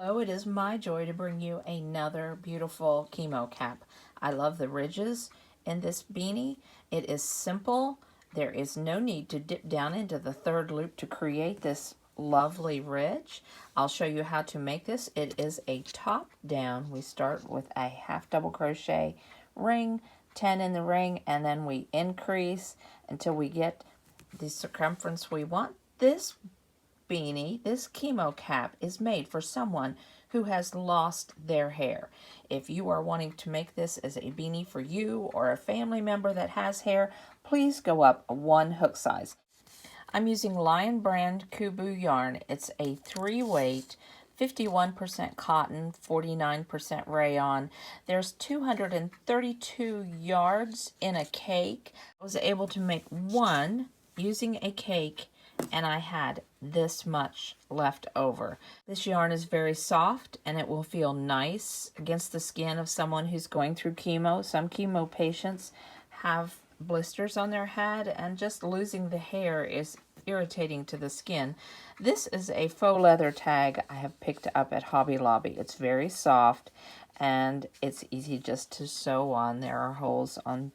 Oh, it is my joy to bring you another beautiful chemo cap. I love the ridges in this beanie. It is simple. There is no need to dip down into the third loop to create this lovely ridge. I'll show you how to make this. It is a top down. We start with a half double crochet ring, 10 in the ring, and then we increase until we get the circumference we want. This beanie, this chemo cap, is made for someone who has lost their hair. If you are wanting to make this as a beanie for you or a family member that has hair, please go up one hook size. I'm using Lion Brand Coboo yarn. It's a 3-weight, 51% cotton, 49% rayon. There's 232 yards in a cake. I was able to make one using a cake, and I had this much left over. This yarn is very soft and it will feel nice against the skin of someone who's going through chemo. Some chemo patients have blisters on their head, and just losing the hair is irritating to the skin. This is a faux leather tag I have picked up at Hobby Lobby. It's very soft and it's easy just to sew on. There are holes on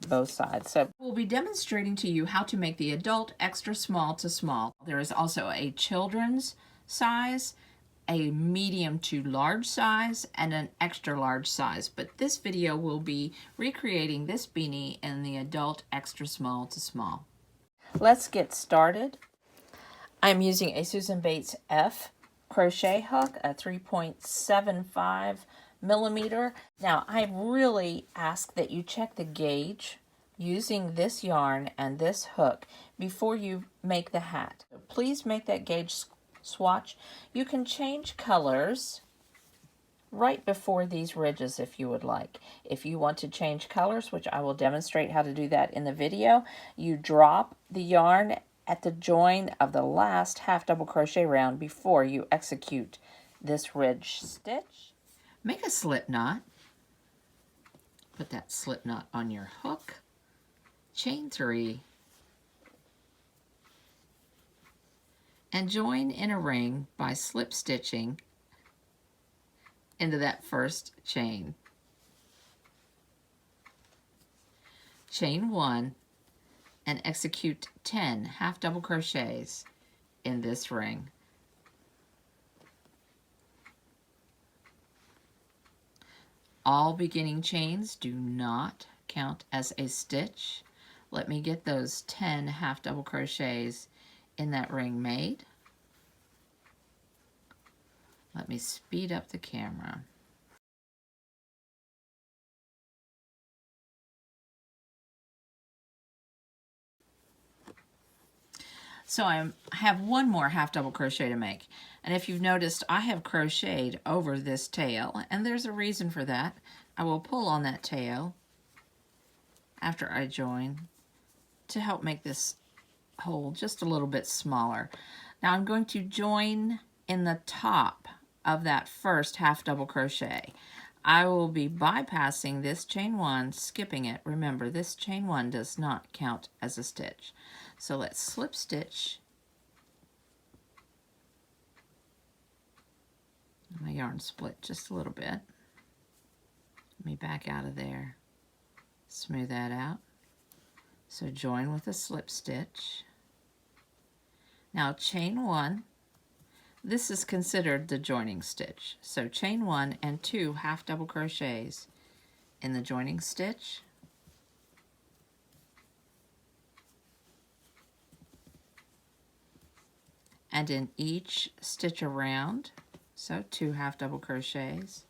both sides. So we'll be demonstrating to you how to make the adult extra small to small. There is also a children's size, a medium to large size, and an extra large size. But this video will be recreating this beanie in the adult extra small to small. Let's get started. I'm using a Susan Bates F crochet hook, a 3.75 millimeter. Now, I really ask that you check the gauge using this yarn and this hook before you make the hat. Please make that gauge swatch. You can change colors right before these ridges if you would like. If you want to change colors, which I will demonstrate how to do that in the video, you drop the yarn at the join of the last half double crochet round before you execute this ridge stitch. Make a slip knot. Put that slip knot on your hook. Chain 3. And join in a ring by slip stitching into that first chain. Chain 1 and execute 10 half double crochets in this ring. All beginning chains do not count as a stitch. Let me get those 10 half double crochets in that ring made. Let me speed up the camera. So I have one more half double crochet to make. And if you've noticed, I have crocheted over this tail, and there's a reason for that. I will pull on that tail after I join to help make this hole just a little bit smaller. Now I'm going to join in the top of that first half double crochet. I will be bypassing this chain 1, skipping it. Remember, this chain 1 does not count as a stitch. So let's slip stitch. My yarn split just a little bit. Let me back out of there. Smooth that out. So join with a slip stitch. Now chain 1. This is considered the joining stitch. So chain 1 and 2 half double crochets in the joining stitch. And in each stitch around, so 2 half double crochets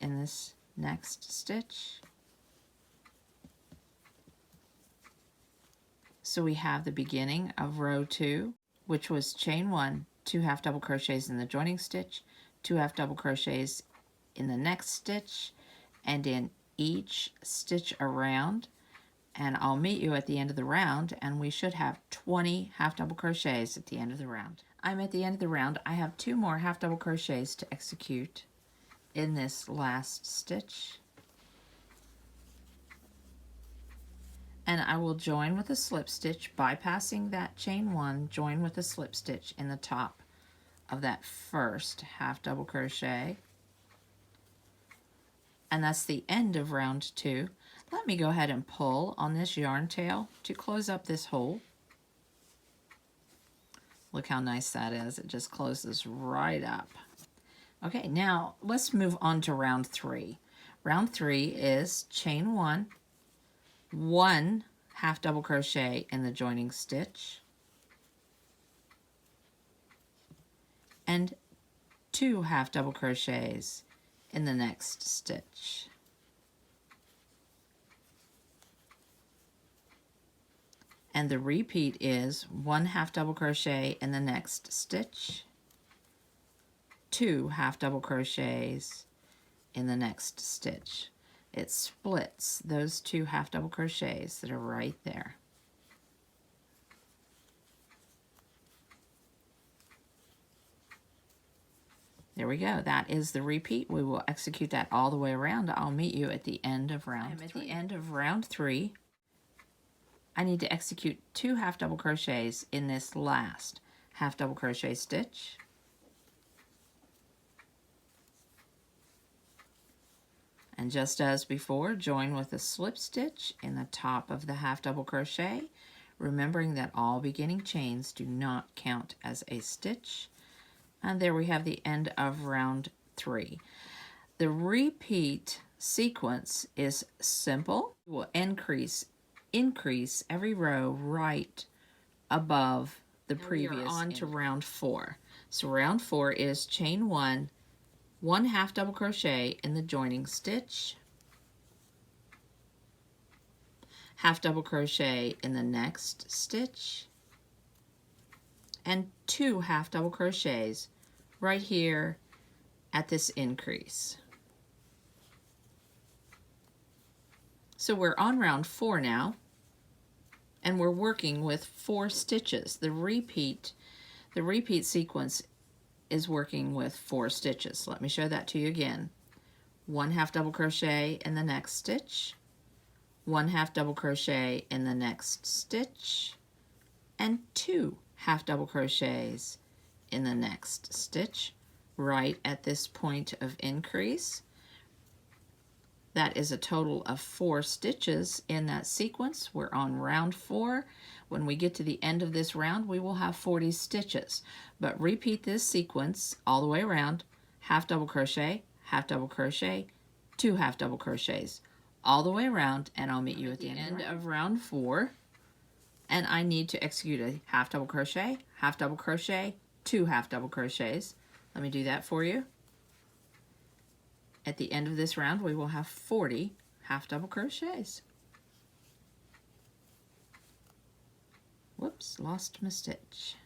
in this next stitch. So we have the beginning of row 2, which was chain 1, 2 half double crochets in the joining stitch, 2 half double crochets in the next stitch, and in each stitch around. And I'll meet you at the end of the round, and we should have 20 half double crochets at the end of the round. I'm at the end of the round. I have 2 more half double crochets to execute in this last stitch. And I will join with a slip stitch, bypassing that chain 1, join with a slip stitch in the top of that first half double crochet, and that's the end of round 2. Let me go ahead and pull on this yarn tail to close up this hole. Look how nice that is. It just closes right up. Okay, now let's move on to round 3. Round 3 is chain 1, 1 half double crochet in the joining stitch, and 2 half double crochets in the next stitch. And the repeat is 1 half double crochet in the next stitch, 2 half double crochets in the next stitch. It splits those 2 half double crochets that are right there. There we go. That is the repeat. We will execute that all the way around. I'll meet you at the end of round 3. At the end of round 3, I need to execute 2 half double crochets in this last half double crochet stitch. And just as before, join with a slip stitch in the top of the half double crochet, remembering that all beginning chains do not count as a stitch. And there we have the end of round 3. The repeat sequence is simple. We'll increase every row right above the previous. We are on to round 4. So round 4 is chain 1, 1 half double crochet in the joining stitch, half double crochet in the next stitch, and 2 half double crochets right here at this increase. So we're on round 4 now, and we're working with 4 stitches. The repeat sequence is working with 4 stitches. Let me show that to you again. 1 half double crochet in the next stitch, 1 half double crochet in the next stitch, and 2 half double crochets in the next stitch right at this point of increase. That is a total of 4 stitches in that sequence. We're on round 4. When we get to the end of this round, we will have 40 stitches. But repeat this sequence all the way around. Half double crochet, 2 half double crochets, all the way around, and I'll meet you at the end of round 4. And I need to execute a half double crochet, 2 half double crochets. Let me do that for you. At the end of this round, we will have 40 half double crochets. Whoops, lost my stitch.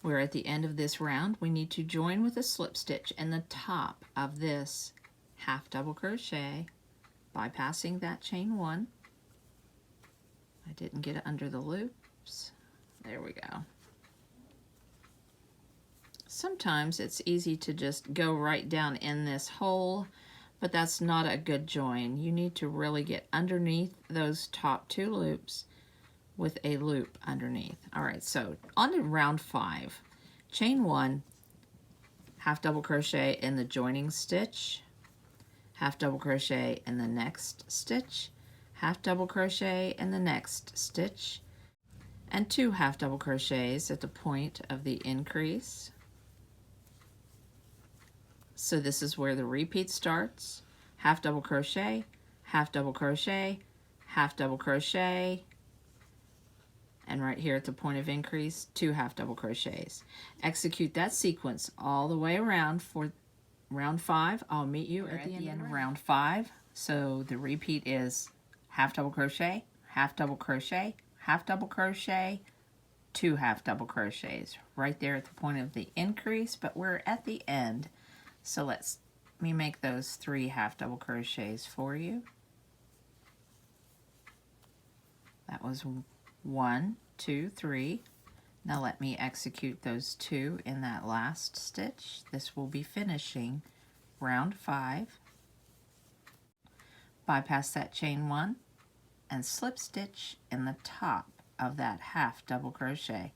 We're at the end of this round. We need to join with a slip stitch in the top of this half double crochet, bypassing that chain 1. I didn't get it under the loops. There we go. Sometimes it's easy to just go right down in this hole, but that's not a good join. You need to really get underneath those top 2 loops with a loop underneath. All right, so on to round 5. Chain 1, half double crochet in the joining stitch, half double crochet in the next stitch, half double crochet in the next stitch, and 2 half double crochets at the point of the increase. So this is where the repeat starts. Half double crochet, half double crochet, half double crochet, and right here at the point of increase, 2 half double crochets. Execute that sequence all the way around for round 5. I'll meet you at the end of round 5. So the repeat is half double crochet, half double crochet, half double crochet, 2 half double crochets right there at the point of the increase, but we're at the end. So let me make those 3 half double crochets for you. That was 1, 2, 3. Now let me execute those 2 in that last stitch. This will be finishing round 5. Bypass that chain 1, and slip stitch in the top of that half double crochet,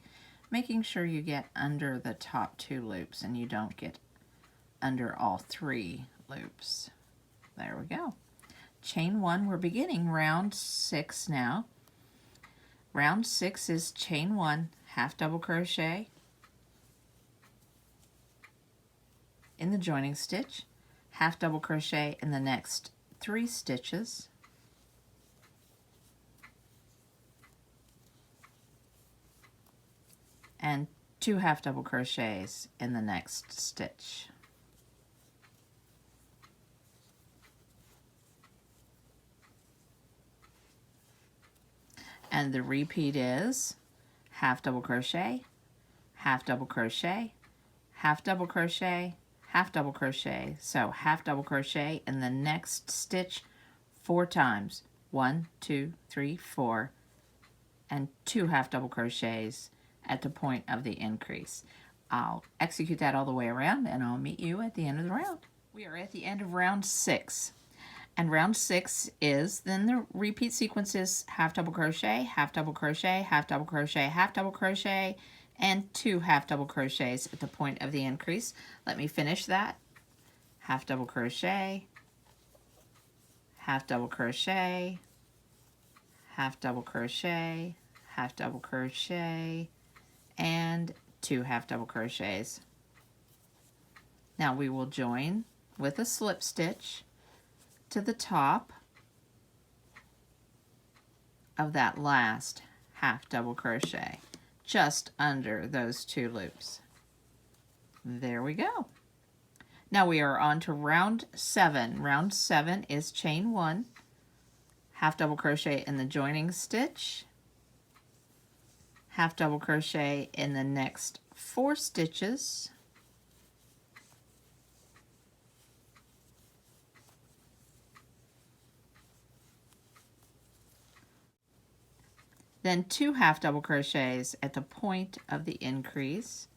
making sure you get under the top 2 loops and you don't get under all 3 loops. There we go. Chain 1, we're beginning round 6 now. Round 6 is chain 1, half double crochet in the joining stitch, half double crochet in the next 3 stitches, and 2 half double crochets in the next stitch. And the repeat is half double crochet, half double crochet, half double crochet, half double crochet. So half double crochet in the next stitch 4 times. 1, 2, 3, 4, and 2 half double crochets at the point of the increase. I'll execute that all the way around and I'll meet you at the end of the round. We are at the end of round 6. And round 6 is, then the repeat sequence is half double crochet, half double crochet, half double crochet, half double crochet, and 2 half double crochets at the point of the increase. Let me finish that. Half double crochet, half double crochet, half double crochet, half double crochet, and 2 half double crochets. Now we will join with a slip stitch to the top of that last half double crochet, just under those 2 loops. There we go. Now we are on to round 7. Round 7 is chain 1, half double crochet in the joining stitch, half double crochet in the next 4 stitches, then 2 half double crochets at the point of the increase,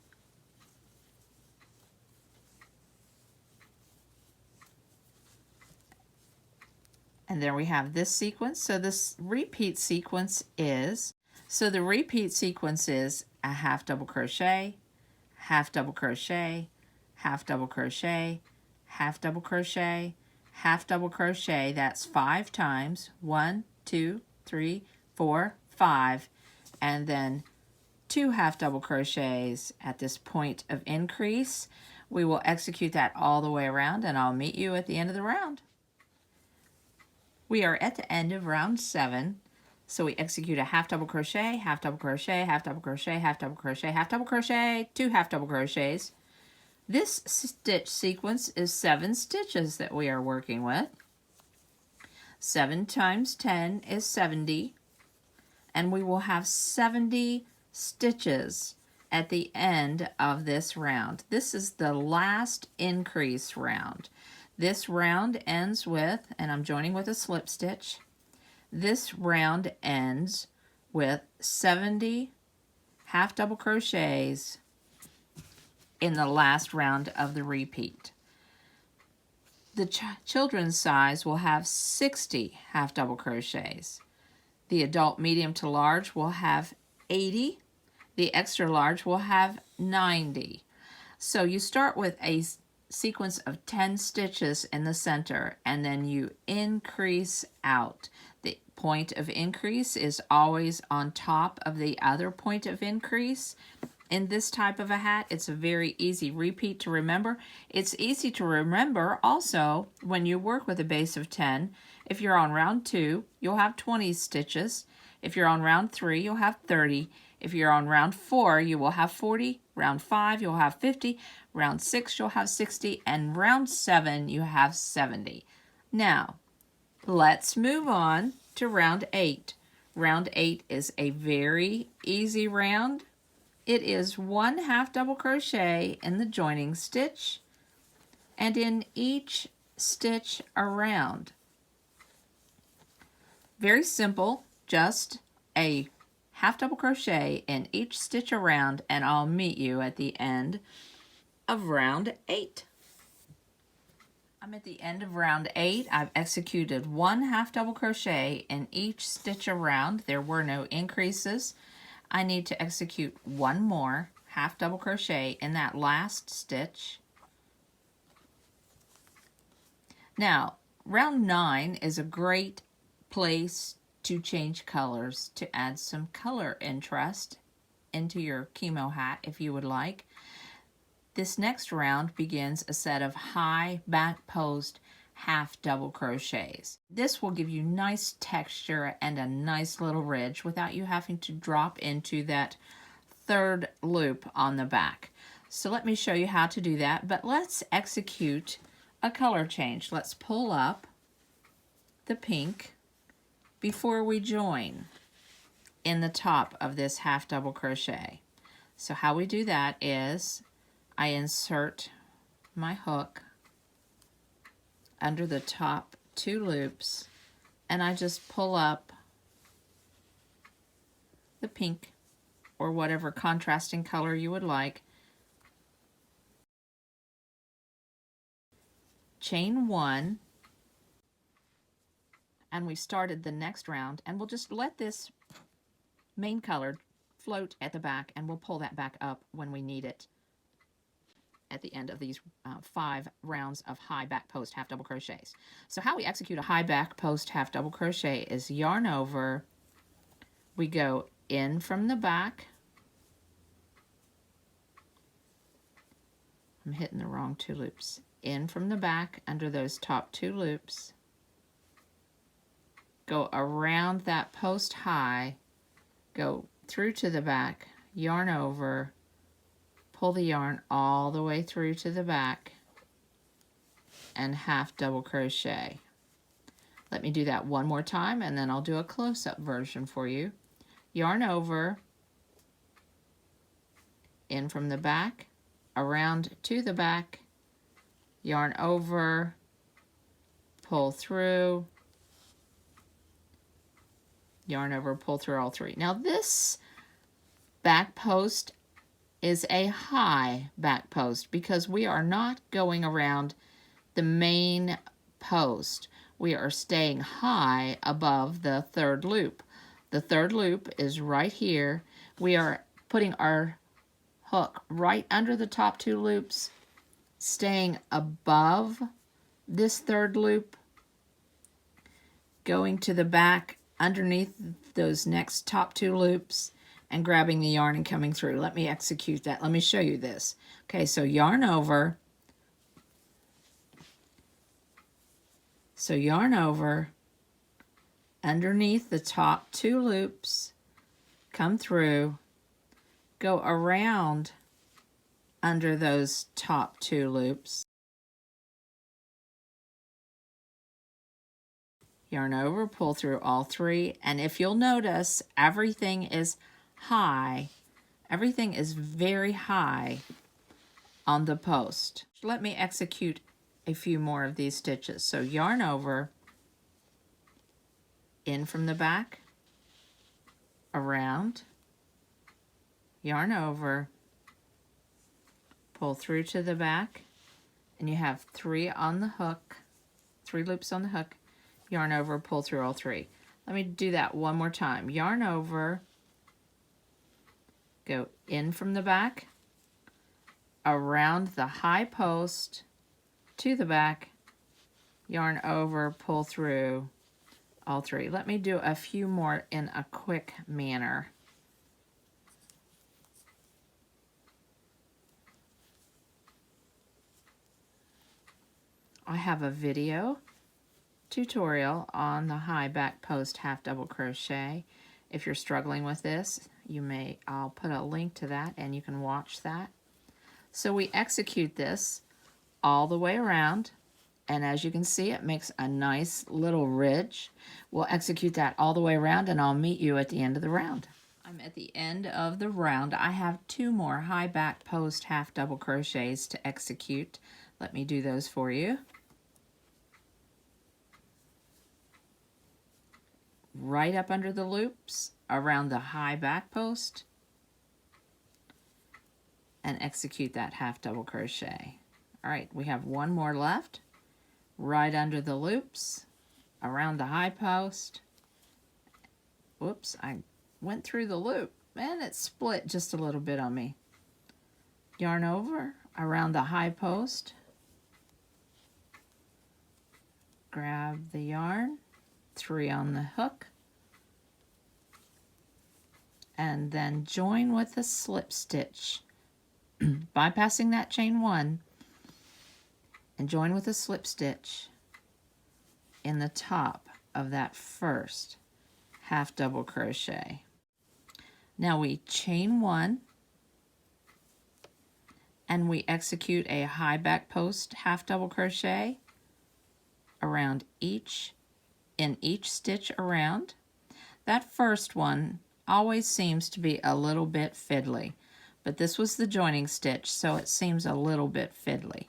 and there we have this sequence. So this repeat sequence is, the repeat sequence is a half double crochet, half double crochet, half double crochet, half double crochet, half double crochet. That's 5 times. 1, 2, 3, 4, 5, and then 2 half double crochets at this point of increase. We will execute that all the way around and I'll meet you at the end of the round. We are at the end of round 7. So we execute a half double crochet, half double crochet, half double crochet, half double crochet, half double crochet, 2 half double crochets. This stitch sequence is 7 stitches that we are working with. 7 times 10 is 70. And we will have 70 stitches at the end of this round. This is the last increase round. This round ends with, and I'm joining with a slip stitch, this round ends with 70 half double crochets in the last round of the repeat. The children's size will have 60 half double crochets. The adult medium to large will have 80. The extra large will have 90. So you start with a sequence of 10 stitches in the center and then you increase out. The point of increase is always on top of the other point of increase. In this type of a hat, it's a very easy repeat to remember. It's easy to remember also when you work with a base of 10. If you're on round 2, you'll have 20 stitches. If you're on round 3, you'll have 30. If you're on round 4, you will have 40. Round 5, you'll have 50. Round 6, you'll have 60. And round 7, you have 70. Now, let's move on to round 8. Round 8 is a very easy round. It is 1 half double crochet in the joining stitch and in each stitch around. Very simple, just a half double crochet in each stitch around, and I'll meet you at the end of round 8. I'm at the end of round 8. I've executed 1 half double crochet in each stitch around. There were no increases. I need to execute 1 more half double crochet in that last stitch. Now, round 9 is a great place to change colors, to add some color interest into your chemo hat if you would like. This next round begins a set of high back post half double crochets. This will give you nice texture and a nice little ridge without you having to drop into that third loop on the back. So let me show you how to do that, but let's execute a color change. Let's pull up the pink before we join in the top of this half double crochet. So how we do that is I insert my hook under the top 2 loops and I just pull up the pink or whatever contrasting color you would like. Chain 1, and we started the next round, and we'll just let this main color float at the back, and we'll pull that back up when we need it at the end of these 5 rounds of high back post half double crochets. So how we execute a high back post half double crochet is yarn over, we go in from the back. I'm hitting the wrong 2 loops. In from the back under those top 2 loops, go around that post high, go through to the back, yarn over, pull the yarn all the way through to the back, and half double crochet. Let me do that one more time and then I'll do a close-up version for you. Yarn over, in from the back, around to the back, yarn over, pull through, yarn over, pull through all 3. Now this back post is a high back post because we are not going around the main post. We are staying high above the 3rd loop. The 3rd loop is right here. We are putting our hook right under the top 2 loops, staying above this 3rd loop, going to the back underneath those next top 2 loops, and grabbing the yarn and coming through. Let me execute that. Let me show you this. Okay, so yarn over. So yarn over, underneath the top 2 loops, come through, go around under those top 2 loops, yarn over, pull through all 3, and if you'll notice, everything is high. Everything is very high on the post. Let me execute a few more of these stitches. So yarn over, in from the back, around, yarn over, pull through to the back, and you have 3 on the hook, 3 loops on the hook, yarn over, pull through all 3. Let me do that one more time. Yarn over, go in from the back, around the high post, to the back, yarn over, pull through all 3. Let me do a few more in a quick manner. I have a video tutorial on the high back post half double crochet. If you're struggling with this, I'll put a link to that and you can watch that. So we execute this all the way around, and as you can see, it makes a nice little ridge. We'll execute that all the way around and I'll meet you at the end of the round. I'm at the end of the round. I have 2 more high back post half double crochets to execute. Let me do those for you. Right up under the loops, around the high back post, and execute that half double crochet. All right, we have 1 more left. right under the loops, around the high post. Whoops, I went through the loop and it split just a little bit on me. Yarn over around the high post. Grab the yarn, 3 on the hook, and then join with a slip stitch, bypassing that chain 1, and join with a slip stitch in the top of that first half double crochet. Now we chain 1 and we execute a high back post half double crochet around in each stitch around. That first one always seems to be a little bit fiddly, but this was the joining stitch, so it seems a little bit fiddly.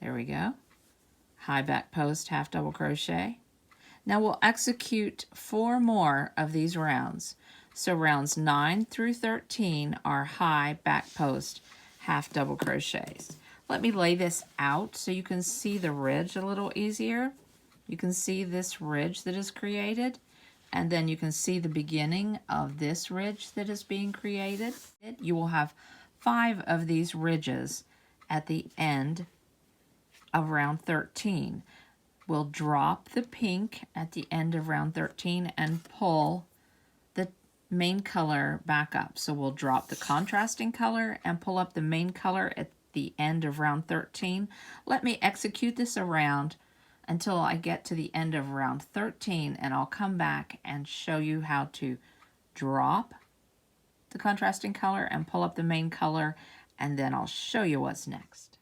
There we go. High back post half double crochet. Now we'll execute 4 more of these rounds. So rounds 9 through 13 are high back post half double crochets. Let me lay this out so you can see the ridge a little easier. You can see this ridge that is created, and then you can see the beginning of this ridge that is being created. You will have 5 of these ridges at the end of round 13. We'll drop the pink at the end of round 13 and pull the main color back up. So we'll drop the contrasting color and pull up the main color at the end of round 13. Let me execute this around until I get to the end of round 13, and I'll come back and show you how to drop the contrasting color and pull up the main color, and then I'll show you what's next.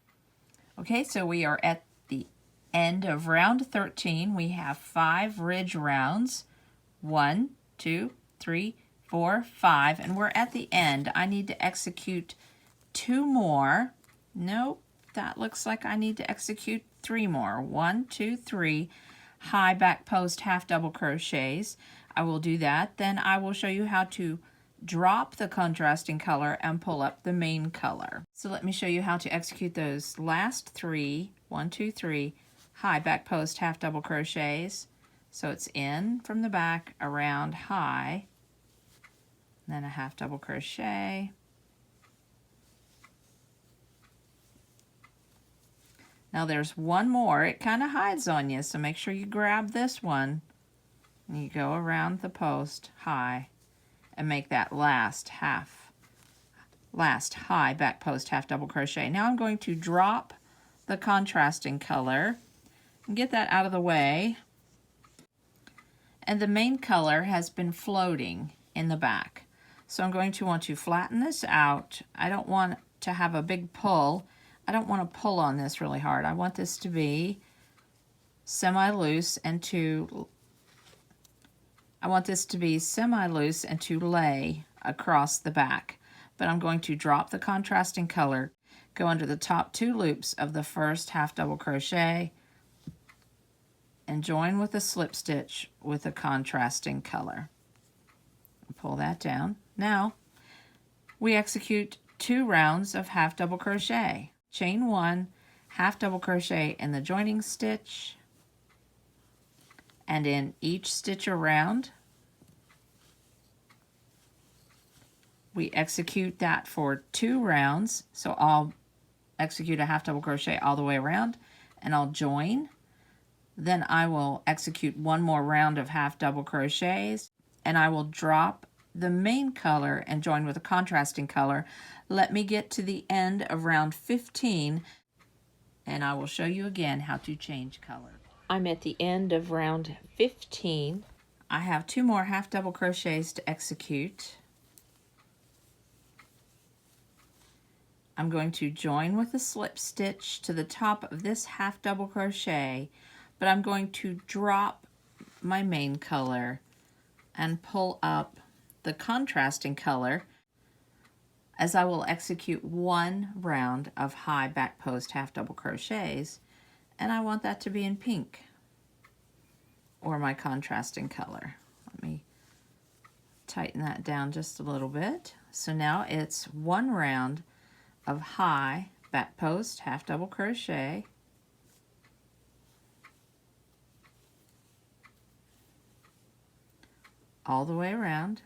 Okay, so we are at the end of round 13. We have 5 ridge rounds. 1, 2, 3, 4, 5, and we're at the end. I need to execute 2 more. Nope, that looks like I need to execute 3 more. 1, 2, 3 high back post half double crochets. I will do that. Then I will show you how to drop the contrasting color and pull up the main color. So let me show you how to execute those last 3, 1, 2, 3 high back post half double crochets. So it's in from the back, around high, then a half double crochet, now there's one more. It kind of hides on you, so make sure you grab this one and you go around the post high and make that last high back post half double crochet. Now I'm going to drop the contrasting color and get that out of the way. And the main color has been floating in the back. So I'm going to want to flatten this out. I don't want to have a big pull. I don't want to pull on this really hard. I want this to be semi-loose and to lay across the back. But I'm going to drop the contrasting color, go under the top 2 loops of the first half double crochet, and join with a slip stitch with a contrasting color. Pull that down. Now we execute 2 rounds of half double crochet. Chain 1, half double crochet in the joining stitch, and in each stitch around we execute that for 2 rounds. So I'll execute a half double crochet all the way around and I'll join. Then I will execute 1 more round of half double crochets and I will drop the main color and join with a contrasting color. Let me get to the end of round 15 and I will show you again how to change color. I'm at the end of round 15. I have 2 more half double crochets to execute. I'm going to join with a slip stitch to the top of this half double crochet, but I'm going to drop my main color and pull up the contrasting color as I will execute 1 round of high back post half double crochets, and I want that to be in pink or my contrasting color. Let me tighten that down just a little bit. So now it's 1 round of high back post half double crochet, all the way around.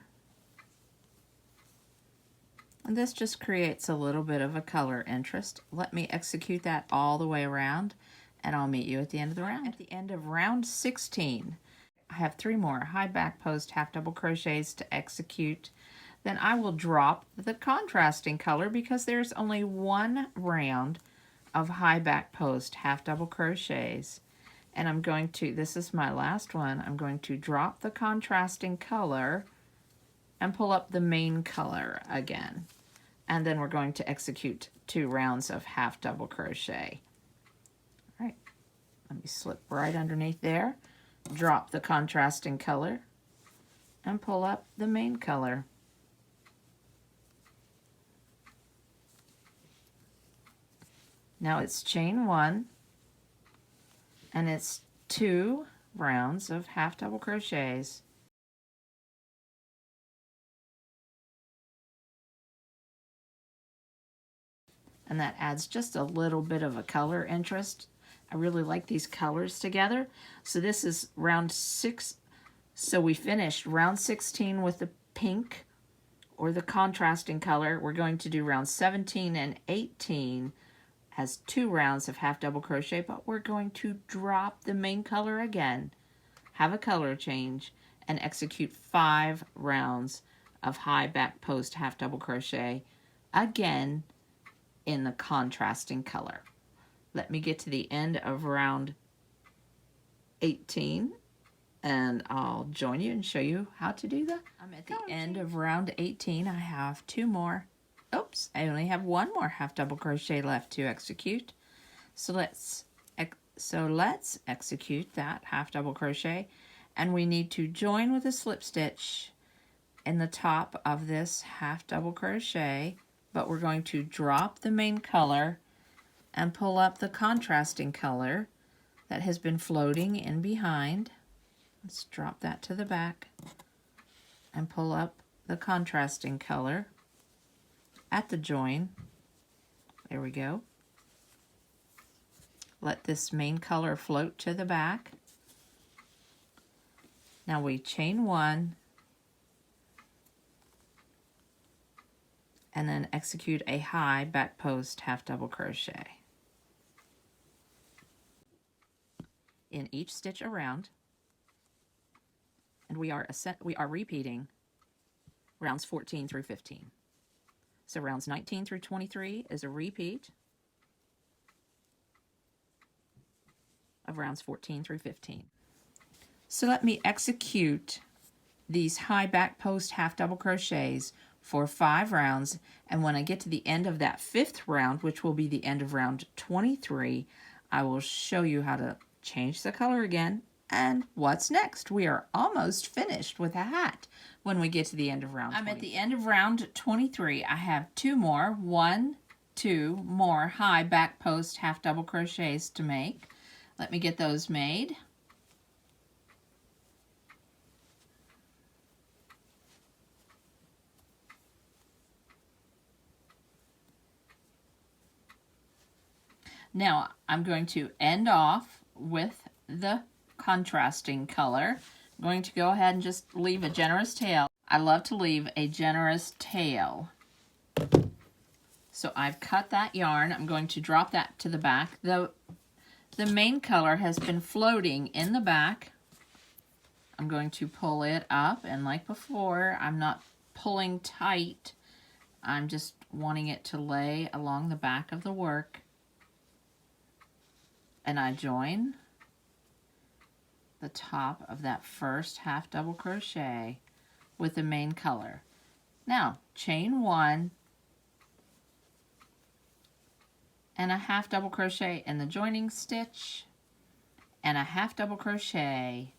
And this just creates a little bit of a color interest. Let me execute that all the way around, and I'll meet you at the end of the round. At the end of round 16, I have 3 more high back post half double crochets to execute. Then I will drop the contrasting color because there's only 1 round of high back post half double crochets. And I'm going to, this is my last one, I'm going to drop the contrasting color and pull up the main color again. And then we're going to execute 2 rounds of half double crochet. All right, let me slip right underneath there, drop the contrasting color, and pull up the main color. Now it's chain 1, and it's 2 rounds of half double crochets. And that adds just a little bit of a color interest. I really like these colors together. So this is round 6. So we finished round 16 with the pink or the contrasting color. We're going to do round 17 and 18 as 2 rounds of half double crochet, but we're going to drop the main color again, have a color change, and execute 5 rounds of high back post half double crochet again in the contrasting color. Let me get to the end of round 18 and I'll join you and show you how to do that. I'm at the end of round 18. I have 2 more. Oops, I only have 1 more half double crochet left to execute. So let's execute that half double crochet, and we need to join with a slip stitch in the top of this half double crochet, but we're going to drop the main color and pull up the contrasting color that has been floating in behind. Let's drop that to the back and pull up the contrasting color at the join. There we go. Let this main color float to the back. Now we chain 1 and then execute a high back post half double crochet in each stitch around, and we are repeating rounds 14 through 15. So rounds 19 through 23 is a repeat of rounds 14 through 15. So let me execute these high back post half double crochets for 5 rounds, and when I get to the end of that 5th round, which will be the end of round 23, I will show you how to change the color again and what's next. We are almost finished with a hat when we get to the end of round 23. I'm at the end of round 23. I have 2 more, 2 more high back post half double crochets to make. Let me get those made. Now I'm going to end off with the contrasting color. I'm going to go ahead and just leave a generous tail. I love to leave a generous tail. So I've cut that yarn. I'm going to drop that to the back. The main color has been floating in the back. I'm going to pull it up, and like before, I'm not pulling tight. I'm just wanting it to lay along the back of the work. And I join the top of that first half double crochet with the main color. Now chain 1 and a half double crochet in the joining stitch and a half double crochet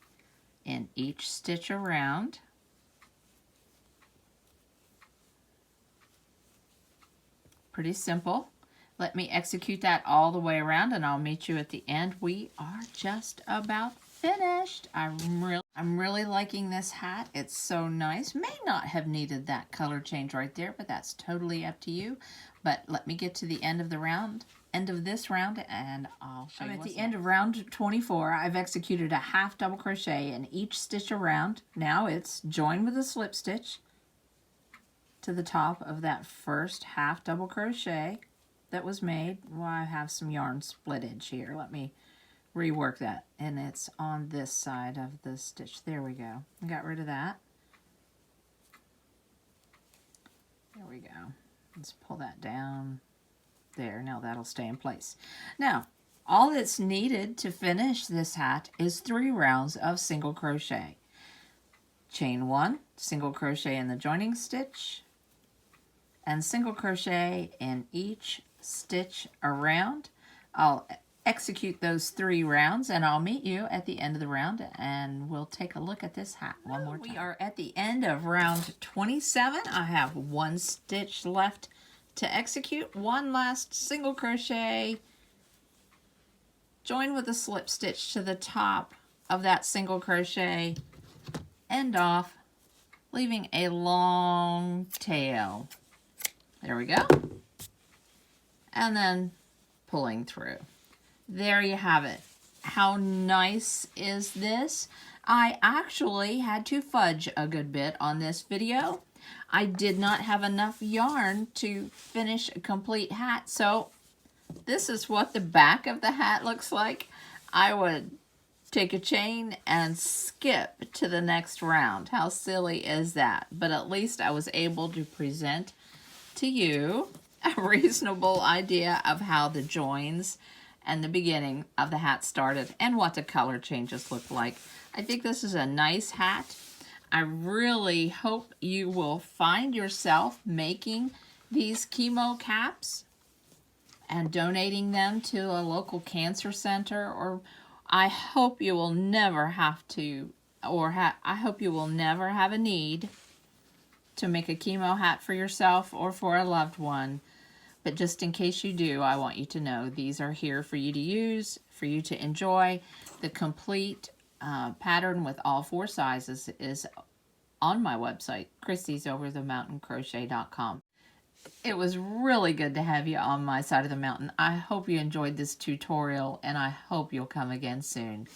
in each stitch around. Pretty simple. Let me execute that all the way around and I'll meet you at the end. We are just about finished. I'm really liking this hat. It's so nice. May not have needed that color change right there, but that's totally up to you. But let me get to the end of the round end of this round, and I'll show you what's next. I'm at the end of round 24. I've executed a half double crochet in each stitch around. Now it's join with a slip stitch to the top of that first half double crochet that was made. Well, I have some yarn splittage here. Let me rework that, and it's on this side of the stitch. There we go. I got rid of that. There we go. Let's pull that down. There, now that'll stay in place. Now, all that's needed to finish this hat is 3 rounds of single crochet. Chain 1, single crochet in the joining stitch, and single crochet in each stitch around. I'll execute those 3 rounds, and I'll meet you at the end of the round, and we'll take a look at this hat one more time. We are at the end of round 27. I have 1 stitch left to execute. 1 last single crochet, join with a slip stitch to the top of that single crochet, end off, leaving a long tail. There we go. And then pulling through. There you have it. How nice is this? I actually had to fudge a good bit on this video. I did not have enough yarn to finish a complete hat, so this is what the back of the hat looks like. I would take a chain and skip to the next round. How silly is that? But at least I was able to present to you a reasonable idea of how the joins and the beginning of the hat started and what the color changes look like. I think this is a nice hat. I really hope you will find yourself making these chemo caps and donating them to a local cancer center, or I hope you will never have to, I hope you will never have a need to make a chemo hat for yourself or for a loved one. But just in case you do, I want you to know these are here for you to use, for you to enjoy. The complete pattern with all 4 sizes is on my website, Crissy'sOverTheMountainCrochet.com. It was really good to have you on my side of the mountain. I hope you enjoyed this tutorial, and I hope you'll come again soon.